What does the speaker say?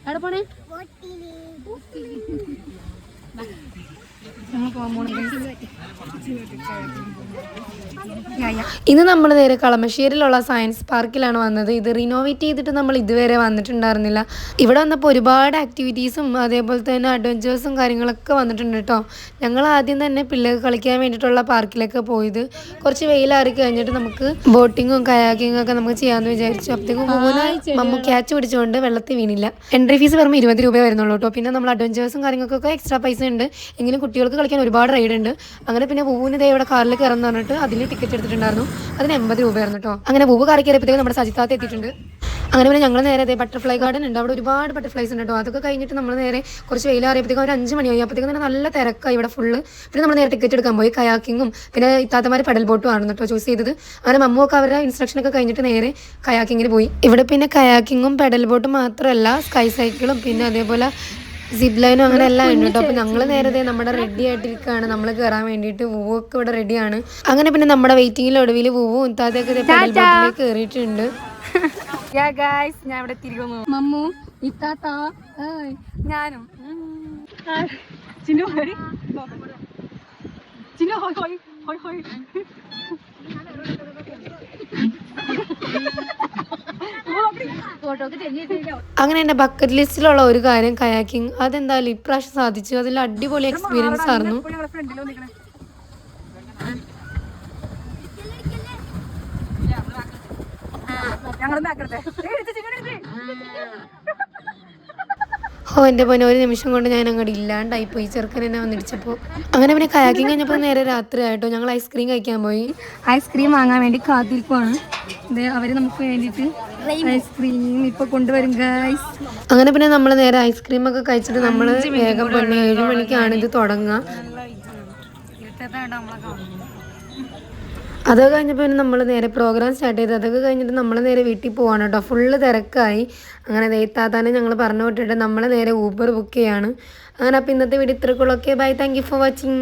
എവിടെ പോണേ? ഇന്ന് നമ്മൾ നേരെ കളമശ്ശേരിയിലുള്ള സയൻസ് പാർക്കിലാണ് വന്നത്. ഇത് റിനോവേറ്റ് ചെയ്തിട്ട് നമ്മൾ ഇതുവരെ വന്നിട്ടുണ്ടായിരുന്നില്ല. ഇവിടെ വന്നപ്പോൾ ഒരുപാട് ആക്ടിവിറ്റീസും അതേപോലെ തന്നെ അഡ്വഞ്ചേഴ്സും കാര്യങ്ങളൊക്കെ വന്നിട്ടുണ്ട് കേട്ടോ. ഞങ്ങൾ ആദ്യം തന്നെ പിള്ളേർക്ക് കളിക്കാൻ വേണ്ടിയിട്ടുള്ള പാർക്കിലൊക്കെ പോയത്. കുറച്ച് വെയിലാറി കഴിഞ്ഞിട്ട് നമുക്ക് ബോട്ടിങ്ങും കയാക്കിങ്ങും ഒക്കെ നമുക്ക് ചെയ്യാമെന്ന് വിചാരിച്ചു. അപ്പോഴത്തേക്കും മമ്മു ക്യാച്ച് പിടിച്ചുകൊണ്ട് വെള്ളത്തിൽ വീണില്ല. എൻട്രി ഫീസ് വെറും 20 രൂപ വരുന്നുള്ളൂ കേട്ടോ. പിന്നെ നമ്മൾ അഡ്വഞ്ചേഴ്സും കാര്യങ്ങൾക്കൊക്കെ എക്സ്ട്രാ പൈസ ഉണ്ട്. എങ്കിലും കുട്ടികൾക്ക് കളിക്കാൻ ഒരുപാട് റൈഡ് ഉണ്ട്. അങ്ങനെ പിന്നെ പൂവിന് ദേ ഇവിടെ കാറിൽ കയറുന്ന പറഞ്ഞിട്ട് അതിൽ ടിക്കറ്റ് എടുത്തിട്ടുണ്ടായിരുന്നു. അതിന് 80 രൂപയായിരുന്നു കേട്ടോ. അങ്ങനെ പൂവ് കാറി കയറിയപ്പോഴത്തേക്കും നമ്മുടെ സജിത്താത്ത് എത്തിയിട്ടുണ്ട്. അങ്ങനെ പിന്നെ ഞങ്ങൾ നേരെ അതേ ബട്ടർഫ്ലൈ ഗാർഡൻ ഉണ്ട്. അവിടെ ഒരുപാട് ബട്ടർഫ്ലൈസ് ഉണ്ട് കേട്ടോ. അതൊക്കെ കഴിഞ്ഞിട്ട് നമ്മൾ നേരെ കുറച്ച് വെയിലാറിയപ്പോഴത്തേക്കും ഒരു 5 മണിയായി. അപ്പോഴത്തേക്കും തന്നെ നല്ല തിരക്കായി ഇവിടെ ഫുള്ള്. പിന്നെ നമ്മൾ നേരെ ടിക്കറ്റ് എടുക്കാൻ പോയി. കയാക്കിങ്ങും പിന്നെ ഇത്താത്തമാർ പെഡൽ ബോട്ടും ആണ് കേട്ടോ ചൂസ് ചെയ്തത്. അങ്ങനെ മമ്മുവൊക്കെ അവരുടെ ഇൻസ്ട്രക്ഷനൊക്കെ കഴിഞ്ഞിട്ട് നേരെ കയാക്കിങ്ങിന് പോയി. ഇവിടെ പിന്നെ കയാക്കിങ്ങും പെഡൽ ബോട്ടും മാത്രമല്ല സ്കൈ സൈക്കിളും പിന്നെ അതേപോലെ സിപ്പ് ലൈനും അങ്ങനെ എല്ലാം ഉണ്ട് കേട്ടോ. അപ്പോൾ ഞങ്ങൾ നേരത്തെ നമ്മുടെ റെഡി ആയിട്ടിരിക്കുകയാണ് നമ്മൾ കയറാൻ വേണ്ടിയിട്ട്. പൂവൊക്കെ ഇവിടെ റെഡിയാണ്. അങ്ങനെ പിന്നെ നമ്മുടെ വെയിറ്റിങ്ങിൽ ഒടുവിൽ പൂവും ഇത്താത്തൊക്കെ ബോട്ടിലേക്ക് കയറിയിട്ടുണ്ട്. ഞാൻ ഇവിടെ തിരികുന്നു. മമ്മു ഇത്താത്ത ഞാനും ചിന്നു ചിന്നു ഹോയ് ഹോയ് ഹോയ് ഹോയ്. അങ്ങനെ എൻ്റെ ബക്കറ്റ് ലിസ്റ്റിലുള്ള ഒരു കാര്യം കയാക്കിങ്. അതെന്തായാലും ഇപ്രാവശ്യം സാധിച്ചു. അതിൽ അടിപൊളി എക്സ്പീരിയൻസ് ആയിരുന്നു. എൻ്റെ പോലെ ഒരു നിമിഷം കൊണ്ട് ഞാൻ അങ്ങോട്ട് ഇല്ലാണ്ടായിപ്പോയി ചെറുക്കൻ എന്നെ വന്നിടിച്ചപ്പോൾ. അങ്ങനെ പിന്നെ കയാക്കിങ് കഴിഞ്ഞപ്പോൾ നേരെ രാത്രി ആയിട്ടോ. ഞങ്ങൾ ഐസ്ക്രീം കഴിക്കാൻ പോയി. ഐസ്ക്രീം വാങ്ങാൻ വേണ്ടി കാത്തിരിക്കുവാണ്. അവര് നമുക്ക് വേണ്ടിയിട്ട് ഐസ്ക്രീം ഇപ്പൊ കൊണ്ടുവരും ഗൈസ്. അങ്ങനെ പിന്നെ നമ്മൾ നേരെ ഐസ്ക്രീം ഒക്കെ കഴിച്ചിട്ട് നമ്മൾ വേഗം പൊന്നെ 7 മണിക്കാണ് ഇത് തുടങ്ങുക. അതൊക്കെ കഴിഞ്ഞപ്പോൾ പിന്നെ നമ്മൾ നേരെ പ്രോഗ്രാം സ്റ്റാർട്ട് ചെയ്ത് അതൊക്കെ കഴിഞ്ഞിട്ട് നമ്മൾ നേരെ വീട്ടിൽ പോവാണ് കേട്ടോ. ഫുള്ള് തിരക്കായി. അങ്ങനെ ദേത്താത്താനെ ഞങ്ങൾ പറഞ്ഞു വിട്ടിട്ട് നമ്മൾ നേരെ ഊബർ ബുക്ക് ചെയ്യാണ്. അങ്ങനെ അപ്പോൾ ഇന്നത്തെ വീഡിയോ ഇത്രക്കുള്ളൊക്കെ. Bye, thank you for watching.